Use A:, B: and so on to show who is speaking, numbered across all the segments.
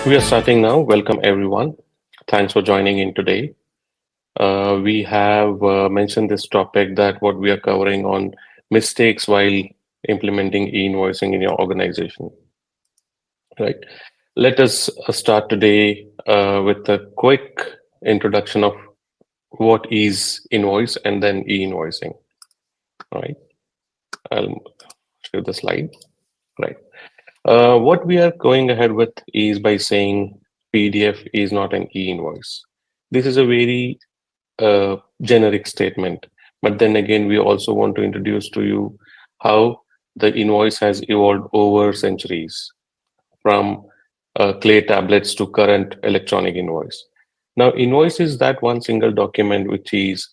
A: We are starting now. Welcome, everyone. Thanks for joining in today. We have mentioned this topic that what we are covering on mistakes while implementing e-invoicing in your organization, right? Let us start today with a quick introduction of what is invoice and then e-invoicing, right? I'll show the slide, right? What we are going ahead with is by saying PDF is not an e-invoice. This is a very generic statement. But then again, we also want to introduce to you how the invoice has evolved over centuries from clay tablets to current electronic invoice. Now, invoice is that one single document which is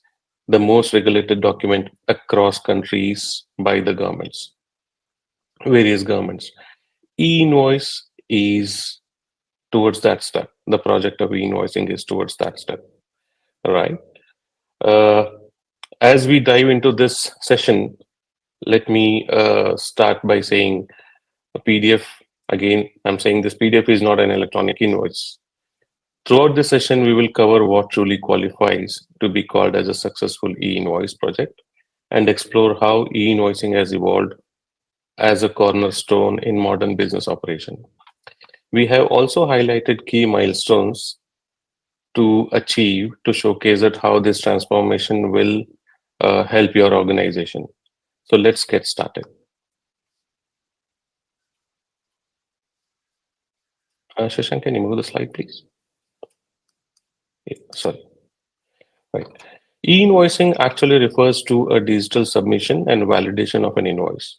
A: the most regulated document across countries by the governments, various governments. E-invoice is towards that step. The project of e-invoicing is towards that step, right? Uh, as we dive into this session, let me start by saying a PDF. Again, I'm saying this PDF is not an electronic invoice. Throughout this session, we will cover what truly qualifies to be called as a successful e-invoice project and explore how e-invoicing has evolved as a cornerstone in modern business operation. We have also highlighted key milestones to achieve to showcase that how this transformation will help your organization. So let's get started. Shashank, can you move the slide, please? Yeah, sorry. Right. E-invoicing actually refers to a digital submission and validation of an invoice.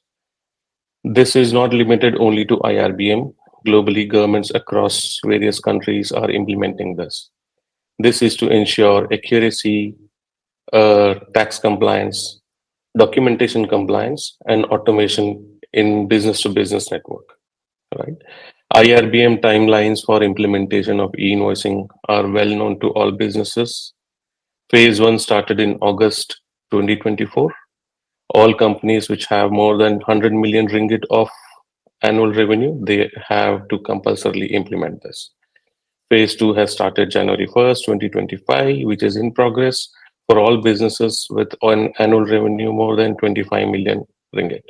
A: This is not limited only to IRBM. Globally, governments across various countries are implementing this. This is to ensure accuracy, tax compliance, documentation compliance, and automation in business-to-business network. Right? IRBM timelines for implementation of e-invoicing are well known to all businesses. Phase 1 started in August 2024. All companies which have more than 100 million ringgit of annual revenue, they have to compulsorily implement this. Phase 2 has started January 1st, 2025, which is in progress for all businesses with an annual revenue more than 25 million ringgit.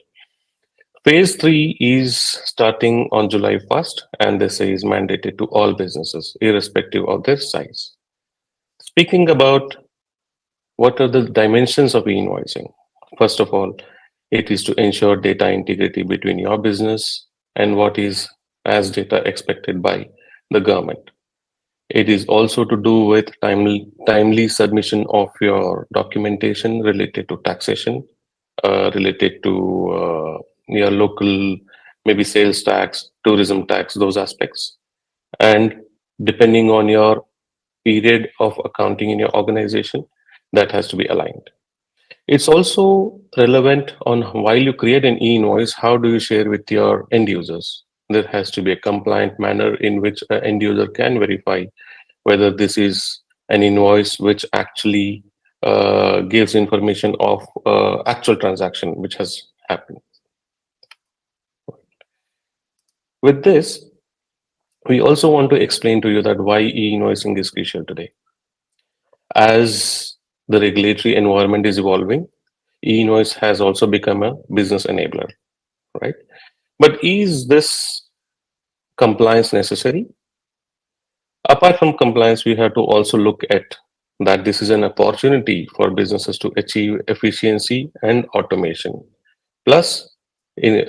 A: Phase 3 is starting on July 1st, and this is mandated to all businesses, irrespective of their size. Speaking about what are the dimensions of e-invoicing? First of all, it is to ensure data integrity between your business and what is as data expected by the government. It is also to do with timely submission of your documentation related to taxation, related to your local, maybe sales tax, tourism tax, those aspects. And depending on your period of accounting in your organization, that has to be aligned. It's also relevant on while you create an e-invoice, how do you share with your end users? There has to be a compliant manner in which an end user can verify whether this is an invoice which actually gives information of actual transaction which has happened. With this, we also want to explain to you that why e-invoicing is crucial today. As the regulatory environment is evolving, e-invoice has also become a business enabler, right? But is this compliance necessary? Apart from compliance, we have to also look at that this is an opportunity for businesses to achieve efficiency and automation. Plus, in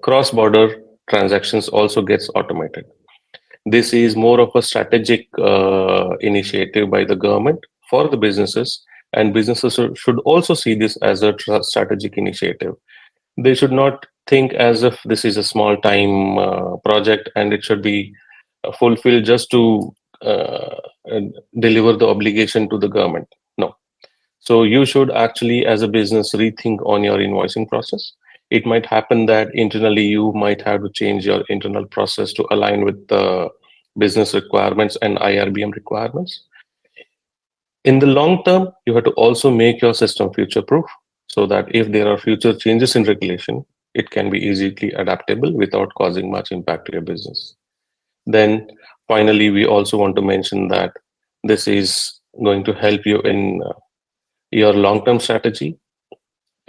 A: cross-border transactions also gets automated. This is more of a strategic initiative by the government for the businesses, and businesses should also see this as a strategic initiative. They should not think as if this is a small time project and it should be fulfilled just to uh, uh, deliver the obligation to the government. No. So you should actually, as a business, rethink on your invoicing process. It might happen that internally you might have to change your internal process to align with the business requirements and IRBM requirements. In the long term, you have to also make your system future proof so that if there are future changes in regulation, it can be easily adaptable without causing much impact to your business. Then Finally, we also want to mention that this is going to help you in your long-term strategy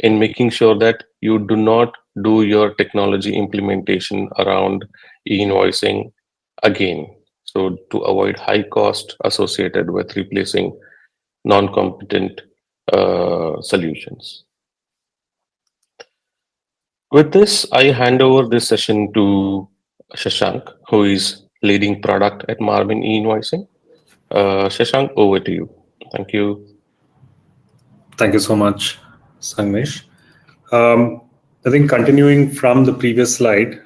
A: in making sure that you do not do your technology implementation around e-invoicing again. So to avoid high cost associated with replacing non-competent solutions. With this, I hand over this session to Shashank, who is leading product at Marmin E-Invoicing. Shashank, over to you. Thank you.
B: Thank you so much, Sangmesh. Um, I think continuing from the previous slide,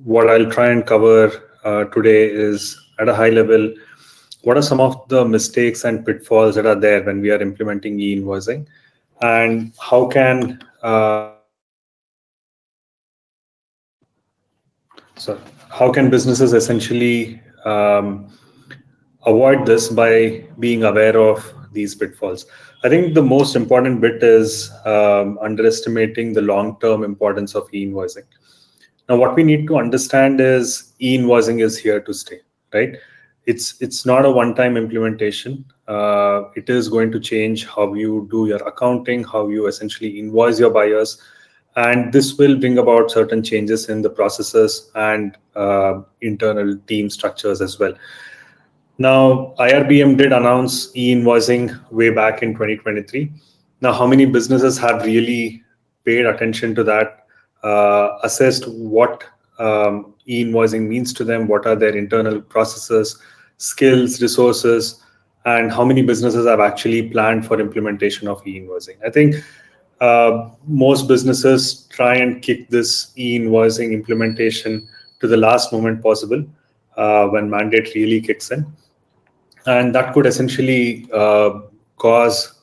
B: what I'll try and cover today is at a high level, what are some of the mistakes and pitfalls that are there when we are implementing e-invoicing, and so how can businesses essentially avoid this by being aware of these pitfalls. I think the most important bit is underestimating the long-term importance of e-invoicing. Now, what we need to understand is e-invoicing is here to stay, right? It's not a one-time implementation. It is going to change how you do your accounting, how you essentially invoice your buyers, and this will bring about certain changes in the processes and internal team structures as well. Now, IRBM did announce e-invoicing way back in 2023. Now, how many businesses have really paid attention to that, assessed what e-invoicing means to them, what are their internal processes, skills, resources, and how many businesses have actually planned for implementation of e-invoicing? I think most businesses try and kick this e-invoicing implementation to the last moment possible when mandate really kicks in, and that could essentially cause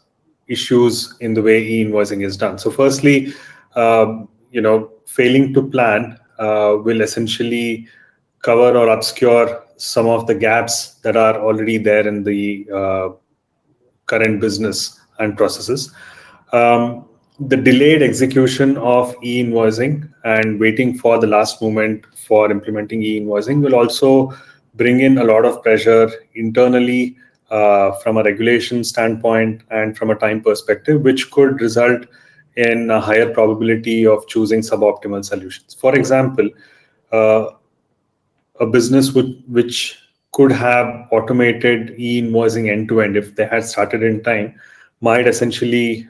B: issues in the way e-invoicing is done. So firstly, failing to plan will essentially cover or obscure some of the gaps that are already there in the current business and processes. The delayed execution of e-invoicing and waiting for the last moment for implementing e-invoicing will also bring in a lot of pressure internally from a regulation standpoint and from a time perspective, which could result in a higher probability of choosing suboptimal solutions. For example, uh, a business which could have automated e-invoicing end to end if they had started in time might essentially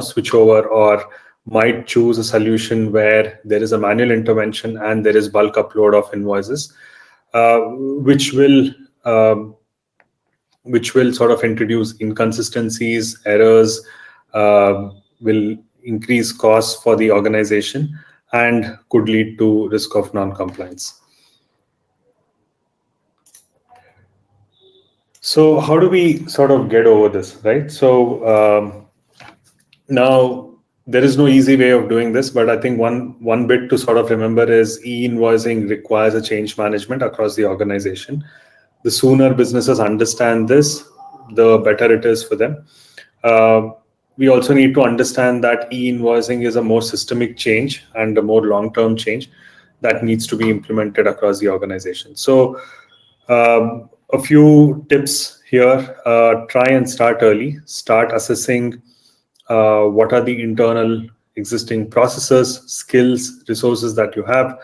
B: switch over or might choose a solution where there is a manual intervention and there is bulk upload of invoices, uh, which will um, which will sort of introduce inconsistencies, errors, will increase costs for the organization, and could lead to risk of non-compliance. So how do we sort of get over this, right? So now there is no easy way of doing this, but I think one bit to sort of remember is e-invoicing requires a change management across the organization. The sooner businesses understand this, the better it is for them. Uh, we also need to understand that e-invoicing is a more systemic change and a more long-term change that needs to be implemented across the organization. So a few tips here. Try and start early. Start assessing what are the internal existing processes, skills, resources that you have.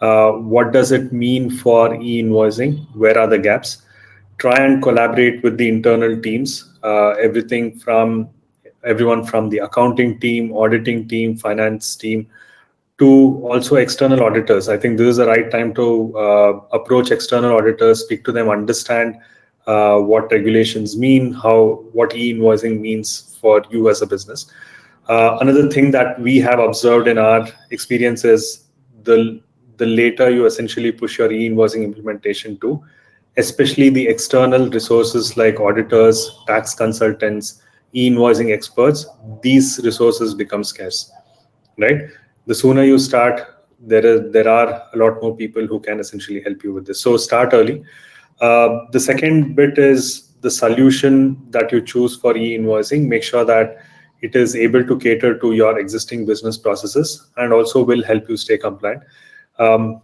B: What does it mean for e-invoicing? Where are the gaps? Try and collaborate with the internal teams, everyone from the accounting team, auditing team, finance team, to also external auditors. I think this is the right time to approach external auditors, speak to them, understand what regulations mean, what e-invoicing means for you as a business. Another thing that we have observed in our experience is the later you essentially push your e-invoicing implementation to, especially the external resources like auditors, tax consultants, e-invoicing experts, these resources become scarce, right? The sooner you start, there are a lot more people who can essentially help you with this. So start early. The second bit is the solution that you choose for e-invoicing. Make sure that it is able to cater to your existing business processes and also will help you stay compliant. Um,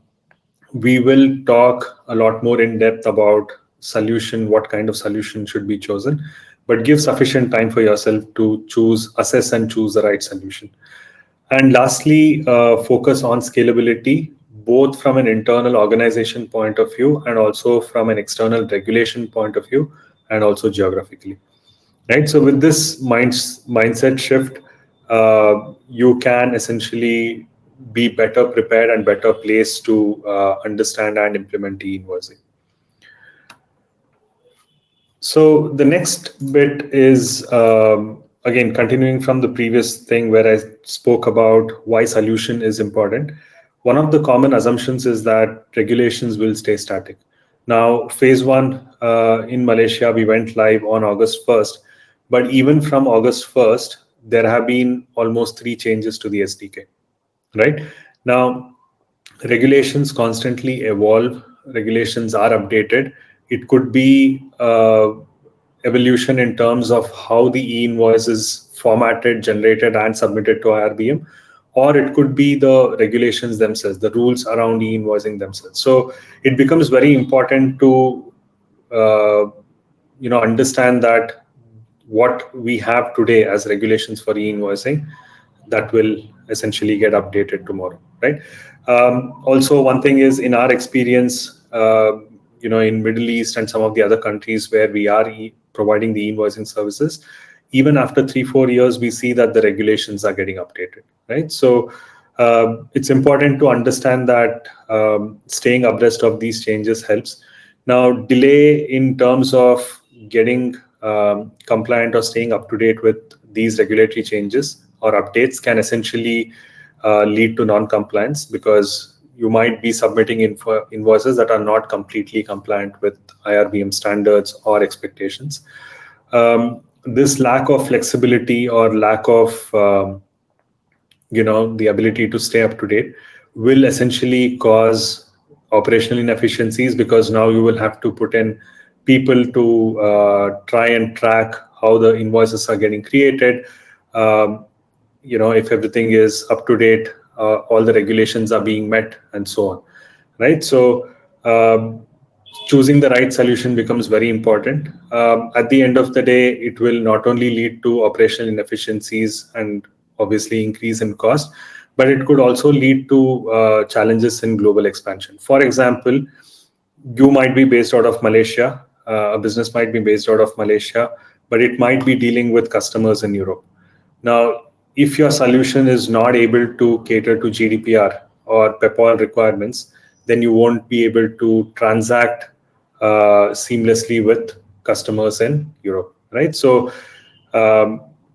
B: we will talk a lot more in depth about solution, what kind of solution should be chosen, but give sufficient time for yourself to assess and choose the right solution. And lastly, focus on scalability, both from an internal organization point of view and also from an external regulation point of view, and also geographically. Right. So with this mindset shift, you can essentially be better prepared and better placed to understand and implement e-invoicing. So the next bit is, again, continuing from the previous thing where I spoke about why solution is important. One of the common assumptions is that regulations will stay static. Now, phase one in Malaysia, we went live on August 1st. But even from August 1st, there have been almost 3 changes to the SDK, right? Now, regulations constantly evolve, regulations are updated. It could be evolution in terms of how the e-invoice is formatted, generated, and submitted to IRBM, or it could be the regulations themselves, the rules around e-invoicing themselves. So it becomes very important to understand that what we have today as regulations for e-invoicing, that will essentially get updated tomorrow, right? Also, one thing is, in our experience, in Middle East and some of the other countries where we are providing the invoicing services, even after 3-4 years, we see that the regulations are getting updated, right? So it's important to understand that staying abreast of these changes helps. Now, delay in terms of getting compliant or staying up to date with these regulatory changes or updates can essentially lead to non-compliance, because you might be submitting invoices that are not completely compliant with IRBM standards or expectations. This lack of flexibility or lack of the ability to stay up to date will essentially cause operational inefficiencies, because now you will have to put in people to try and track how the invoices are getting created. If everything is up to date, all the regulations are being met, and so on, right? So choosing the right solution becomes very important. At the end of the day, it will not only lead to operational inefficiencies and obviously increase in cost, but it could also lead to challenges in global expansion. For example, you might be based out of Malaysia, a business might be based out of Malaysia, but it might be dealing with customers in Europe. Now, if your solution is not able to cater to GDPR or PEPAL requirements, then you won't be able to transact seamlessly with customers in Europe, right? So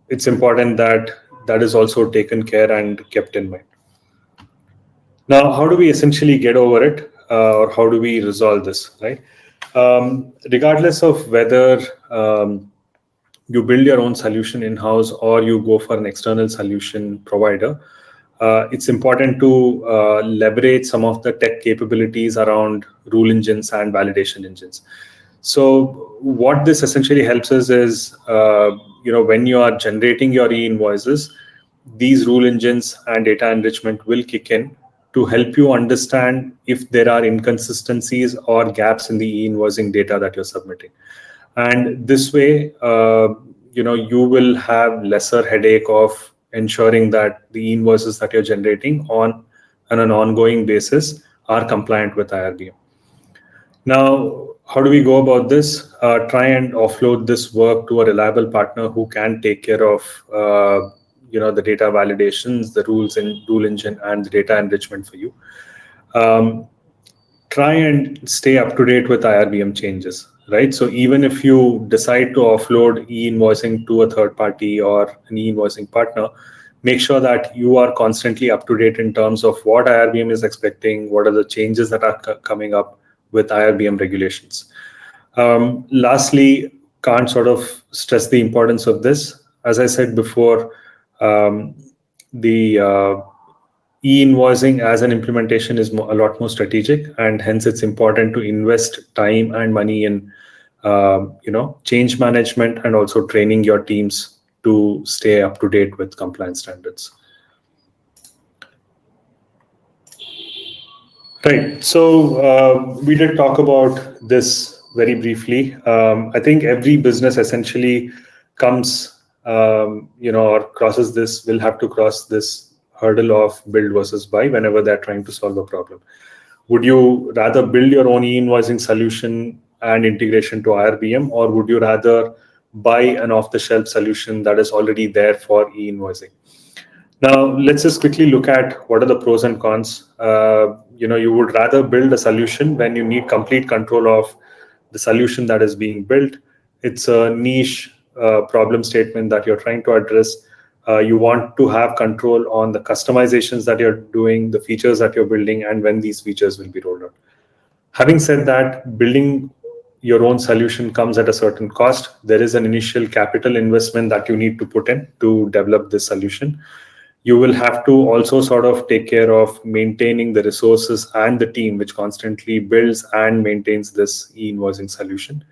B: it's important that that is also taken care and kept in mind. Now, how do we essentially get over it, or how do we resolve this, right? Regardless of whether you build your own solution in-house or you go for an external solution provider, it's important to leverage some of the tech capabilities around rule engines and validation engines. So what this essentially helps us is, when you are generating your e-invoices, these rule engines and data enrichment will kick in to help you understand if there are inconsistencies or gaps in the e-invoicing data that you're submitting. And this way, you will have lesser headache of ensuring that the invoices that you're generating on an ongoing basis are compliant with IRBM. Now, how do we go about this? Try and offload this work to a reliable partner who can take care of the data validations, the rule engine, and the data enrichment for you. Try and stay up to date with IRBM changes, right? So even if you decide to offload e-invoicing to a third party or an e-invoicing partner, make sure that you are constantly up to date in terms of what IRBM is expecting, what are the changes that are coming up with IRBM regulations. Lastly, can't sort of stress the importance of this. As I said before, the e-invoicing as an implementation is a lot more strategic, and hence it's important to invest time and money in change management and also training your teams to stay up to date with compliance standards. Right. So we did talk about this very briefly. I think every business essentially comes, or crosses this, will have to cross this hurdle of build versus buy whenever they're trying to solve a problem. Would you rather build your own e-invoicing solution and integration to IRBM, or would you rather buy an off-the-shelf solution that is already there for e-invoicing? Now, let's just quickly look at what are the pros and cons. You would rather build a solution when you need complete control of the solution that is being built. It's a niche problem statement that you're trying to address. You want to have control on the customizations that you're doing, the features that you're building, and when these features will be rolled out. Having said that, building your own solution comes at a certain cost. There is an initial capital investment that you need to put in to develop this solution. You will have to also sort of take care of maintaining the resources and the team which constantly builds and maintains this e-invoicing solution.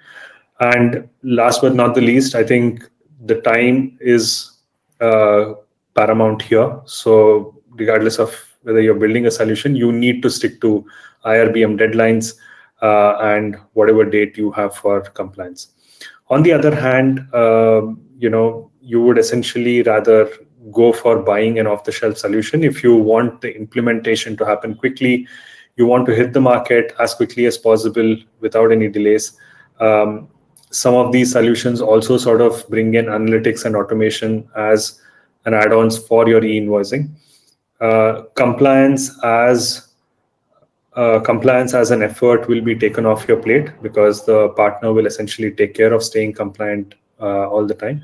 B: And last but not the least, I think the time is paramount here. So regardless of whether you're building a solution, you need to stick to IRBM deadlines and whatever date you have for compliance. On the other hand, you would essentially rather go for buying an off-the-shelf solution if you want the implementation to happen quickly. You want to hit the market as quickly as possible without any delays. Some of these solutions also sort of bring in analytics and automation as an add-ons for your e-invoicing. Compliance as an effort will be taken off your plate because the partner will essentially take care of staying compliant all the time.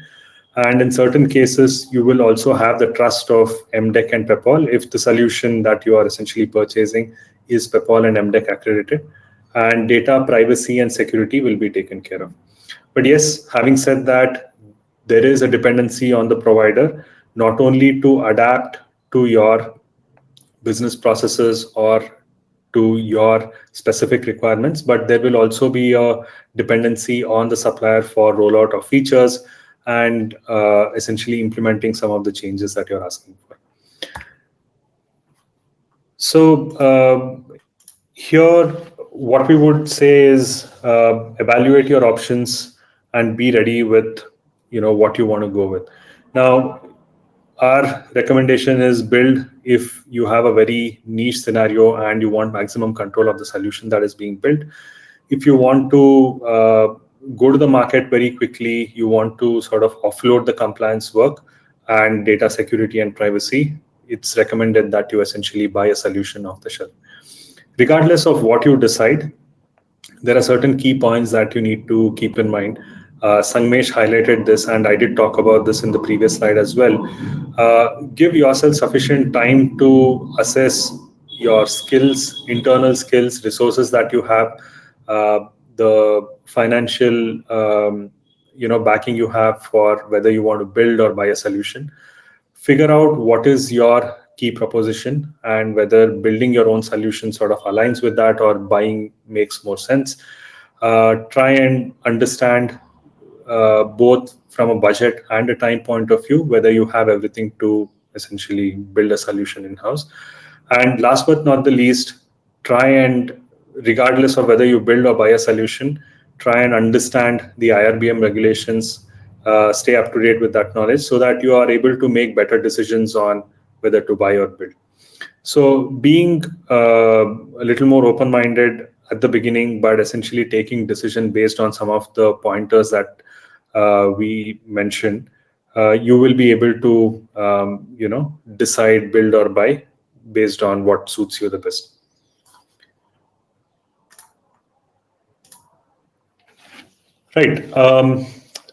B: And in certain cases, you will also have the trust of MDEC and PEPAL if the solution that you are essentially purchasing is PEPAL and MDEC accredited, and data privacy and security will be taken care of. But yes, having said that, there is a dependency on the provider, not only to adapt to your business processes or to your specific requirements, but there will also be a dependency on the supplier for rollout of features and essentially implementing some of the changes that you're asking for. So here, what we would say is evaluate your options and be ready with what you want to go with. Now, our recommendation is build if you have a very niche scenario and you want maximum control of the solution that is being built. If you want to go to the market very quickly, you want to sort of offload the compliance work and data security and privacy, it's recommended that you essentially buy a solution off the shelf. Regardless of what you decide, there are certain key points that you need to keep in mind. Sangmesh highlighted this, and I did talk about this in the previous slide as well. Give yourself sufficient time to assess your skills, internal skills, resources that you have, the financial backing you have for whether you want to build or buy a solution. Figure out what is your key proposition and whether building your own solution sort of aligns with that or buying makes more sense. Try and understand both from a budget and a time point of view, whether you have everything to essentially build a solution in-house. And last but not the least, try and, regardless of whether you build or buy a solution, try and understand the IRBM regulations, stay up to date with that knowledge so that you are able to make better decisions on whether to buy or build. So being a little more open-minded at the beginning, but essentially taking decision based on some of the pointers that we mentioned, you will be able to, decide, build or buy based on what suits you the best. Right.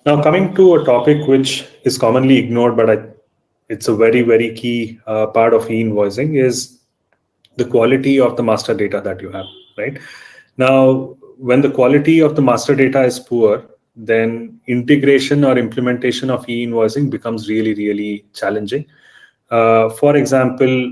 B: Now coming to a topic which is commonly ignored, but it's a very, very key part of e-invoicing is the quality of the master data that you have, right? Now, when the quality of the master data is poor, then integration or implementation of e-invoicing becomes really, really challenging. For example,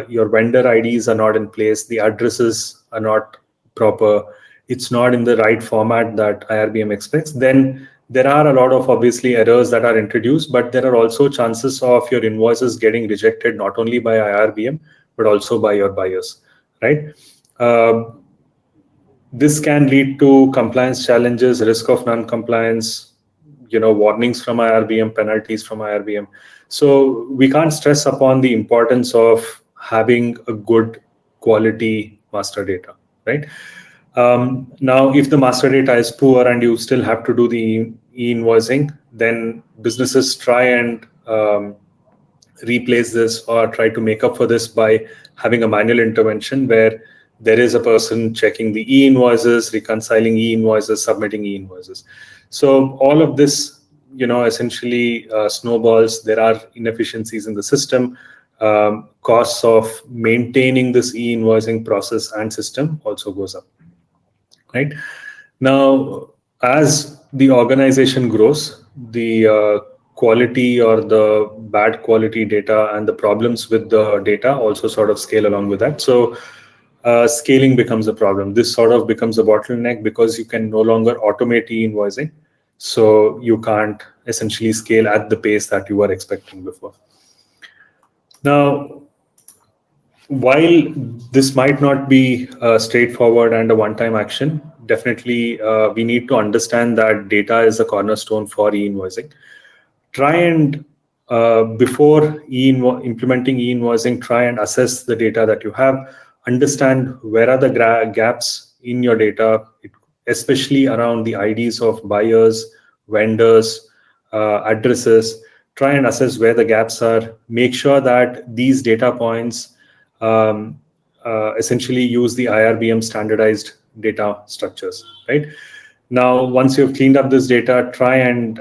B: your vendor IDs are not in place, the addresses are not proper, it's not in the right format that IRBM expects, then there are a lot of obviously errors that are introduced, but there are also chances of your invoices getting rejected not only by IRBM, but also by your buyers, right? Uh, this can lead to compliance challenges, risk of non-compliance, warnings from IRBM, penalties from IRBM. So we can't stress upon the importance of having a good quality master data, right? Now, if the master data is poor and you still have to do the e-invoicing, then businesses try and replace this or try to make up for this by having a manual intervention where there is a person checking the e-invoices, reconciling e-invoices, submitting e-invoices. So all of this, essentially snowballs. There are inefficiencies in the system. Costs of maintaining this e-invoicing process and system also goes up, right? Now, as the organization grows, the quality or the bad quality data and the problems with the data also sort of scale along with that. So scaling becomes a problem. This sort of becomes a bottleneck because you can no longer automate e-invoicing. So you can't essentially scale at the pace that you were expecting before. Now, while this might not be straightforward and a one-time action, definitely we need to understand that data is a cornerstone for e-invoicing. Try and before implementing e-invoicing, try and assess the data that you have, understand where are the gaps in your data, especially around the IDs of buyers, vendors, addresses. Try and assess where the gaps are. Make sure that these data points essentially use the IRBM standardized data structures, right? Now, once you've cleaned up this data, try and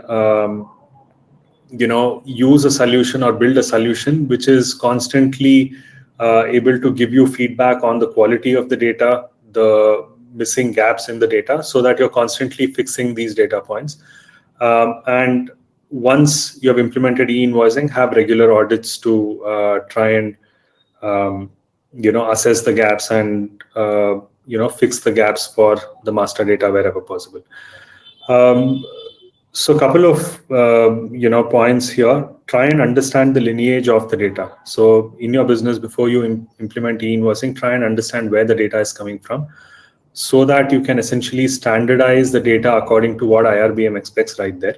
B: use a solution or build a solution which is constantly able to give you feedback on the quality of the data, the missing gaps in the data, so that you're constantly fixing these data points. And once you have implemented e-invoicing, have regular audits to try and assess the gaps and fix the gaps for the master data wherever possible. So a couple of points here. Try and understand the lineage of the data. So in your business, before you implement e-invoicing, try and understand where the data is coming from, so that you can essentially standardize the data according to what IRBM expects right there.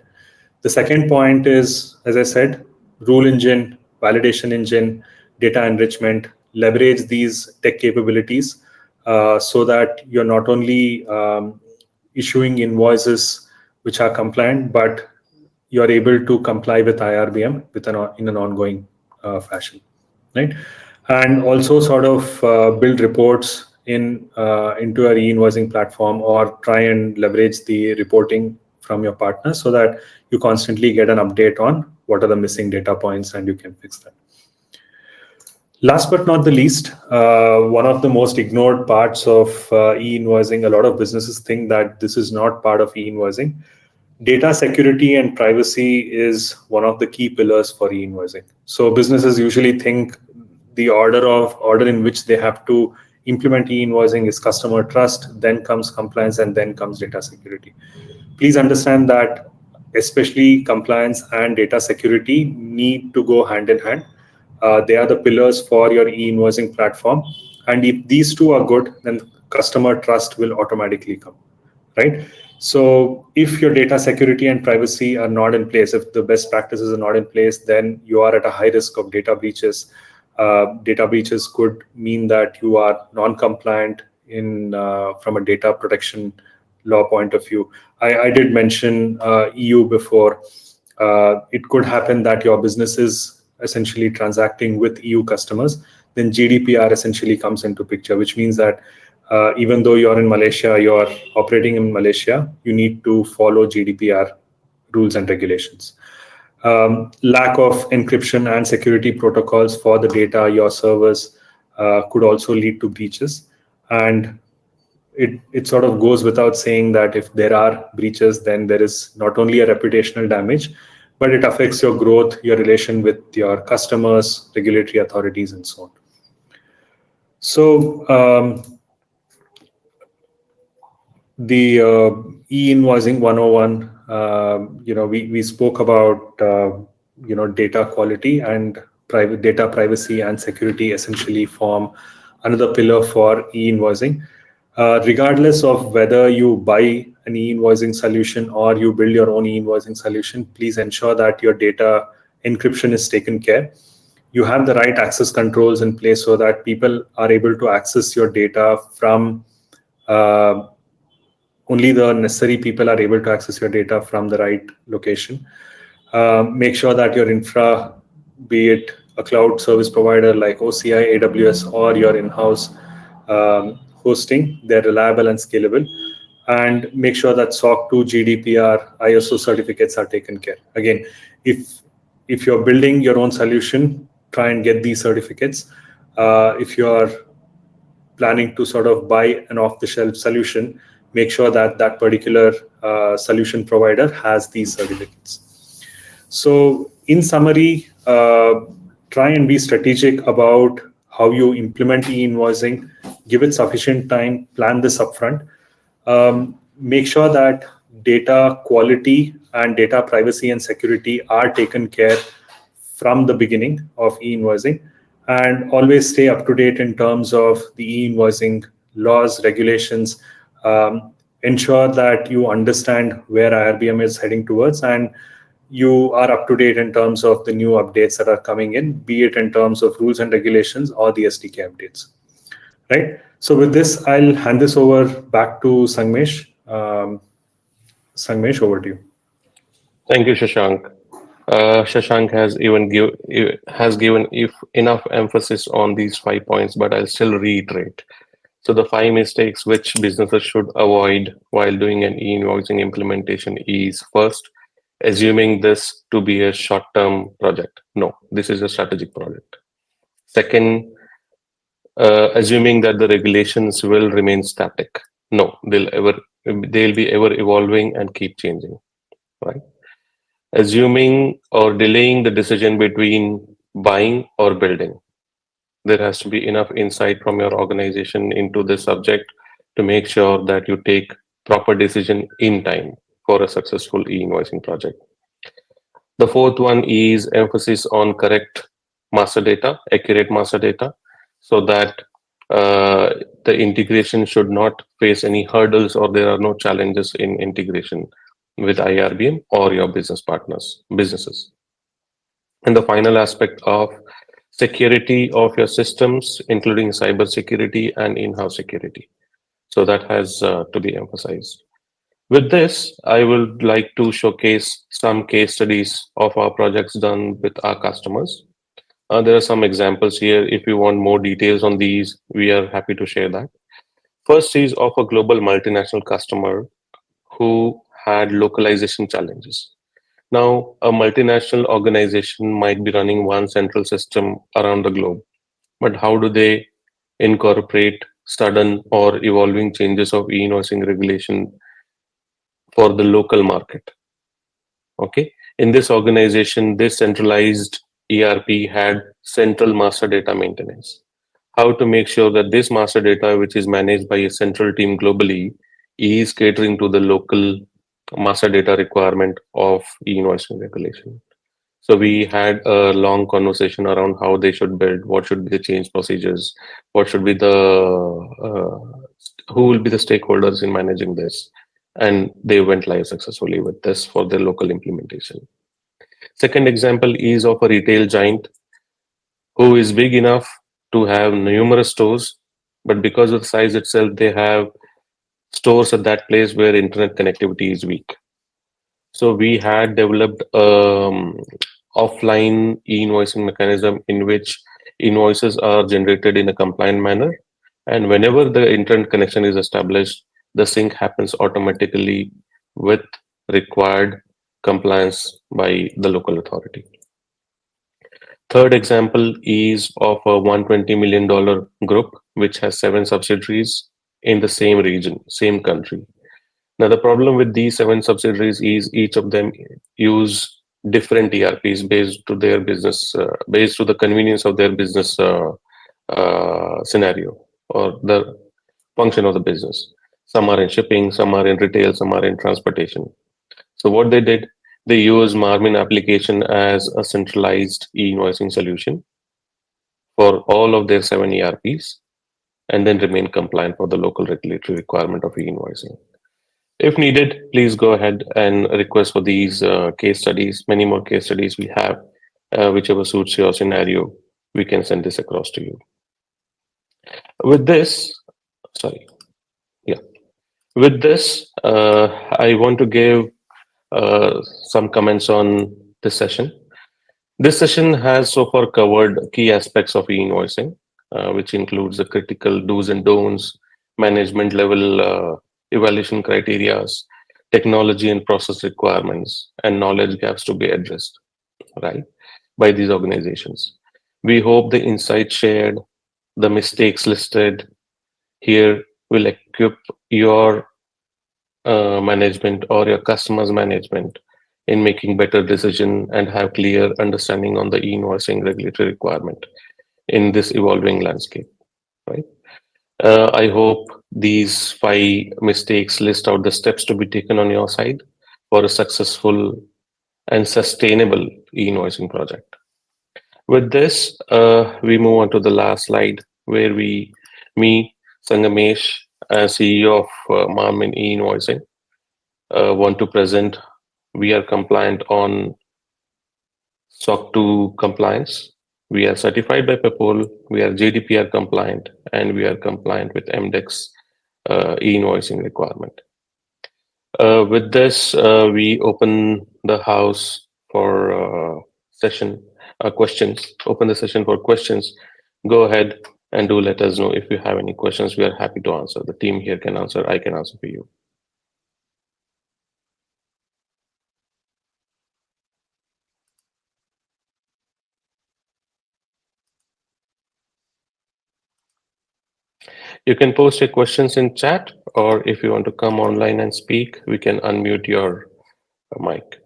B: The second point is, as I said, rule engine, validation engine, data enrichment. Leverage these tech capabilities so that you're not only issuing invoices which are compliant, but you're able to comply with IRBM in an ongoing fashion, right? And also sort of build reports into our e-invoicing platform, or try and leverage the reporting from your partner so that you constantly get an update on what are the missing data points and you can fix that. Last but not the least, one of the most ignored parts of e-invoicing, a lot of businesses think that this is not part of e-invoicing. Data security and privacy is one of the key pillars for e-invoicing. So businesses usually think the order in which they have to implement e-invoicing is customer trust, then comes compliance, and then comes data security. Please understand that especially compliance and data security need to go hand in hand. They are the pillars for your e-invoicing platform. And if these two are good, then customer trust will automatically come, right? So if your data security and privacy are not in place, if the best practices are not in place, then you are at a high risk of data breaches. Data breaches could mean that you are non-compliant from a data protection law point of view. I did mention EU before. It could happen that your business is essentially transacting with EU customers. Then GDPR essentially comes into picture, which means that even though you're in Malaysia, you're operating in Malaysia, you need to follow GDPR rules and regulations. Lack of encryption and security protocols for the data, your servers, could also lead to breaches. And it sort of goes without saying that if there are breaches, then there is not only a reputational damage, but it affects your growth, your relation with your customers, regulatory authorities, and so on. So the e-invoicing 101, we spoke about data quality, and private data privacy and security essentially form another pillar for e-invoicing. Regardless of whether you buy an e-invoicing solution or you build your own e-invoicing solution, please ensure that your data encryption is taken care. You have the right access controls in place so that people are able to access your data from uh, only the necessary people are able to access your data from the right location. Make sure that your infra, be it a cloud service provider like OCI, AWS, or your in-house hosting, they're reliable and scalable. And make sure that SOC 2, GDPR, ISO certificates are taken care. Again, if you're building your own solution, try and get these certificates. If you're planning to sort of buy an off-the-shelf solution, make sure that that particular solution provider has these certificates. So, in summary, try and be strategic about how you implement e-invoicing. Give it sufficient time. Plan this upfront. Make sure that data quality and data privacy and security are taken care from the beginning of e-invoicing, and always stay up to date in terms of the e-invoicing laws, regulations. Ensure that you understand where IRBM is heading towards, and you are up to date in terms of the new updates that are coming in, be it in terms of rules and regulations or the SDK updates. Right. So with this, I'll hand this over back to Sangmesh. Sangmesh, over to you.
A: Thank you, Shashank. Shashank has given if enough emphasis on these 5 points, but I'll still reiterate. So the 5 mistakes which businesses should avoid while doing an e-invoicing implementation is: first, assuming this to be a short-term project. No, this is a strategic project. Second, assuming that the regulations will remain static. No, they'll be ever evolving and keep changing, right? Assuming or delaying the decision between buying or building. There has to be enough insight from your organization into this subject to make sure that you take proper decision in time for a successful e-invoicing project. The fourth one is emphasis on correct master data, accurate master data, so that the integration should not face any hurdles or there are no challenges in integration with IRBM or your businesses. And the final aspect of security of your systems, including cyber security and in-house security. So that has to be emphasized. With this, I would like to showcase some case studies of our projects done with our customers. There are some examples here. If you want more details on these, we are happy to share that. First is of a global multinational customer who had localization challenges. Now, a multinational organization might be running one central system around the globe, but how do they incorporate sudden or evolving changes of e-invoicing regulation for the local market? Okay. In this organization, this centralized ERP had central master data maintenance. How to make sure that this master data, which is managed by a central team globally, is catering to the local master data requirement of e-invoicing regulation. So we had a long conversation around how they should build, what should be the change procedures, what should be who will be the stakeholders in managing this, and they went live successfully with this for their local implementation. Second example is of a retail giant who is big enough to have numerous stores, but because of the size itself, they have stores at that place where internet connectivity is weak. So we had developed offline e-invoicing mechanism in which invoices are generated in a compliant manner. And whenever the internet connection is established, the sync happens automatically with required compliance by the local authority. Third example is of a $120 million group, which has 7 subsidiaries in the same region, same country. Now, the problem with these 7 subsidiaries is each of them use different ERPs based to their business, based to the convenience of their business scenario or the function of the business. Some are in shipping, some are in retail, some are in transportation. So what they did, they use Marmin application as a centralized e-invoicing solution for all of their 7 ERPs. and then remain compliant for the local regulatory requirement of e-invoicing. If needed, please go ahead and request for these case studies. Many more case studies we have, whichever suits your scenario, we can send this across to you. With this, sorry, yeah. With this, I want to give some comments on this session. This session has so far covered key aspects of e-invoicing, which includes the critical do's and don'ts, management level evaluation criteria, technology and process requirements, and knowledge gaps to be addressed, right, by these organizations. We hope the insights shared, the mistakes listed here will equip your management or your customers management in making better decision and have clear understanding on the e-invoicing regulatory requirement in this evolving landscape, right? I hope these 5 mistakes list out the steps to be taken on your side for a successful and sustainable e-invoicing project. With this, we move on to the last slide where me, Sangmesh, as CEO of Marmin e-invoicing, want to present. We are compliant on SOC 2 compliance. We are certified by PEPOL. We are GDPR compliant, and we are compliant with MDEX e-invoicing requirement. With this, we open the house for session questions. Open the session for questions. Go ahead and do let us know if you have any questions. We are happy to answer. The team here can answer. I can answer for you. You can post your questions in chat, or if you want to come online and speak, we can unmute your mic.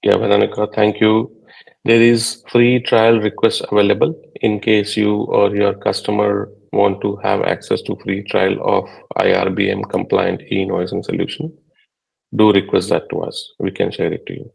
A: Yeah, Veronica, thank you. There is free trial request available in case you or your customer want to have access to free trial of IRBM compliant e-invoicing solution. Do request that to us. We can share it to you.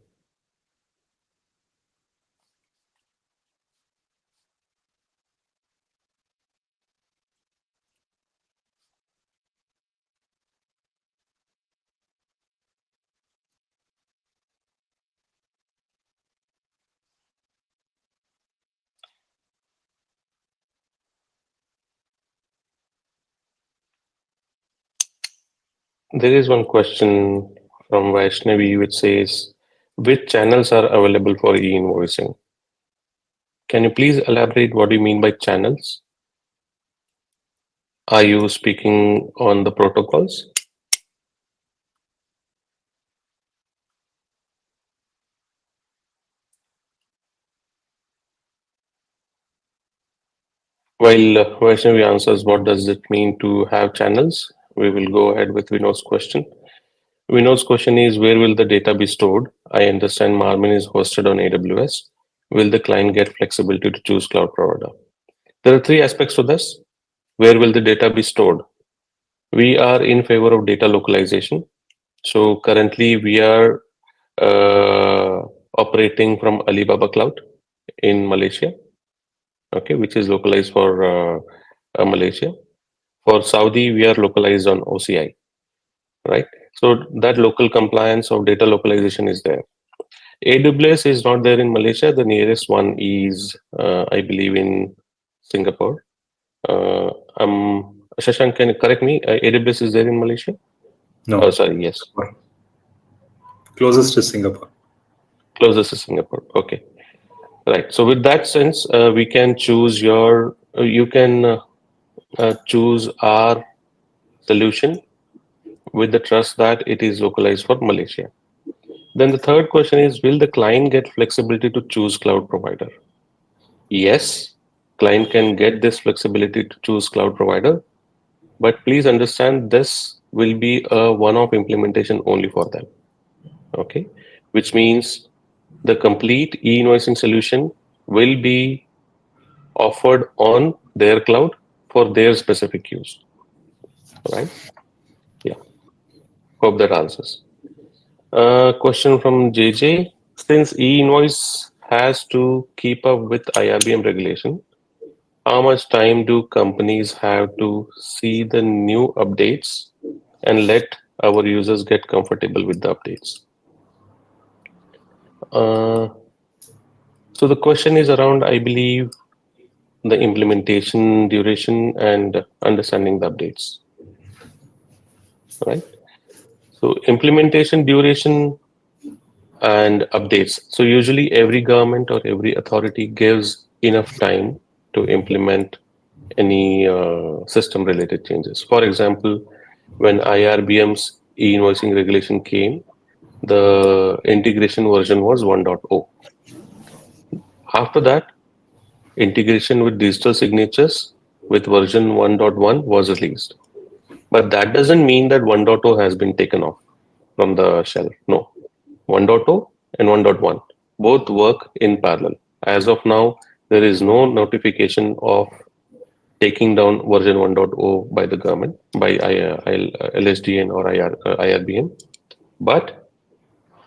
A: There is one question from Vaishnavi which says, which channels are available for e-invoicing? Can you please elaborate what do you mean by channels? Are you speaking on the protocols? While Vaishnavi answers what does it mean to have channels, we will go ahead with Vinod's question. Vinod's question is, where will the data be stored? I understand Marmin is hosted on AWS. Will the client get flexibility to choose cloud provider? There are 3 aspects to this. Where will the data be stored? We are in favor of data localization. So currently we are operating from Alibaba Cloud in Malaysia, okay, which is localized for Malaysia. For Saudi, we are localized on OCI, right? So that local compliance of data localization is there. AWS is not there in Malaysia. The nearest one is, I believe, in Singapore. Shashank, can you correct me? AWS is there in Malaysia?
B: No.
A: Oh, sorry, yes.
B: Closest to Singapore.
A: Closest to Singapore. Okay. Right. So with that sense, we can choose your, you can choose our solution with the trust that it is localized for Malaysia. Then the third question is, will the client get flexibility to choose cloud provider? Yes. Client can get this flexibility to choose cloud provider, but please understand this will be a one-off implementation only for them. Okay, which means the complete e-invoicing solution will be offered on their cloud for their specific use. Right? Yeah. Hope that answers. Question from JJ. Since e-invoice has to keep up with IRBM regulation, how much time do companies have to see the new updates and let our users get comfortable with the updates? Uh, so the question is around, I believe, the implementation duration and understanding the updates, right? So implementation duration and updates. So usually every government or every authority gives enough time to implement any system related changes. For example, when IRBM's e-invoicing regulation came, the integration version was 1.0. After that, integration with digital signatures with version 1.1 was released. But that doesn't mean that 1.0 has been taken off from the shelf. No. 1.0 and 1.1 both work in parallel. As of now, there is no notification of taking down version 1.0 by the government, by LSDN or IRBM, but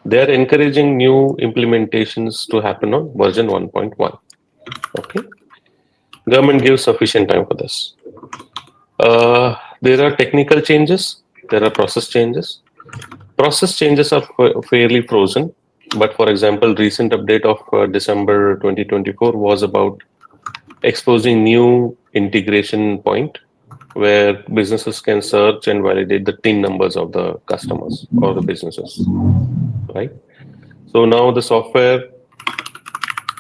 A: they are encouraging new implementations to happen on version 1.1. Okay, government gives sufficient time for this. There are technical changes, there are process changes. Process changes are fairly frozen, but for example, recent update of December 2024 was about exposing new integration point where businesses can search and validate the TIN numbers of the customers or the businesses, right? So now the software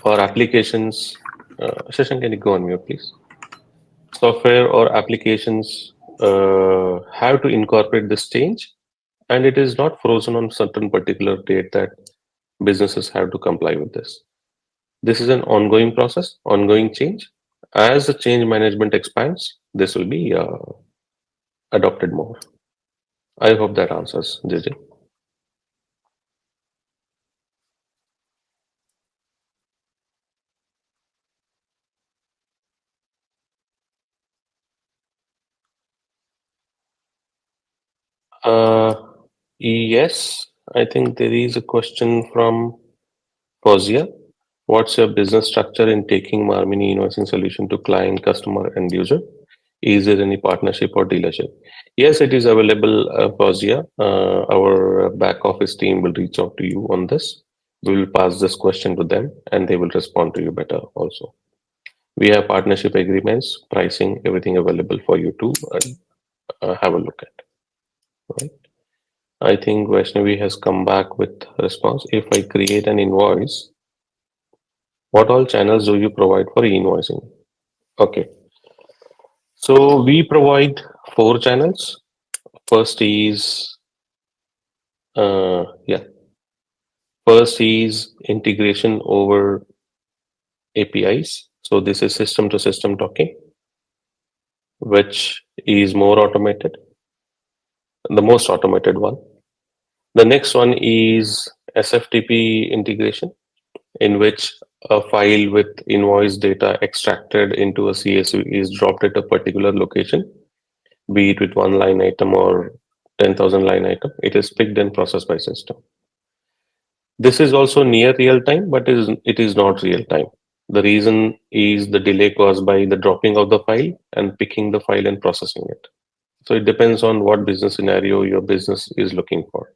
A: or applications, Shashank, can you go on mute, please? Software or applications have to incorporate this change, and it is not frozen on certain particular date that businesses have to comply with this. This is an ongoing process, ongoing change. As the change management expands, this will be adopted more. I hope that answers, JJ. Uh, yes, I think there is a question from Fozia. What's your business structure in taking Marmin invoicing solution to client, customer, and user? Is there any partnership or dealership? Yes, it is available, Fozia. Our back office team will reach out to you on this. We will pass this question to them and they will respond to you better also. We have partnership agreements, pricing, everything available for you to have a look at. Right? I think Vaishnavi has come back with a response. If I create an invoice, what all channels do you provide for e-invoicing? Okay. So we provide 4 channels. First is yeah. First is integration over APIs. So this is system to system talking, which is more automated, the most automated one. The next one is SFTP integration, in which a file with invoice data extracted into a CSV is dropped at a particular location, be it with one line item or 10,000 line item. It is picked and processed by system. This is also near real time, but it is not real time. The reason is the delay caused by the dropping of the file and picking the file and processing it. So it depends on what business scenario your business is looking for.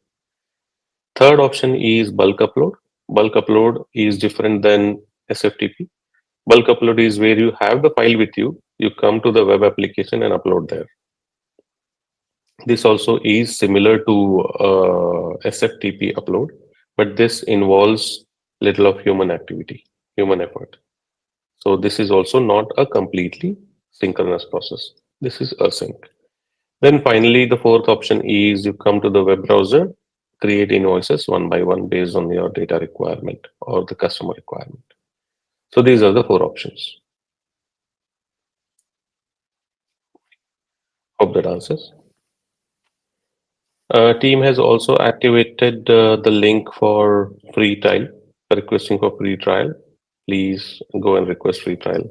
A: Third option is bulk upload. Bulk upload is different than SFTP. Bulk upload is where you have the file with you, you come to the web application and upload there. This also is similar to SFTP upload, but this involves little of human activity, human effort. So this is also not a completely synchronous process. This is async. Then finally, the fourth option is you come to the web browser, create invoices one by one based on your data requirement or the customer requirement. So these are the 4 options. Hope that answers. Team has also activated the link for free trial, requesting for free trial. Please go and request free trial.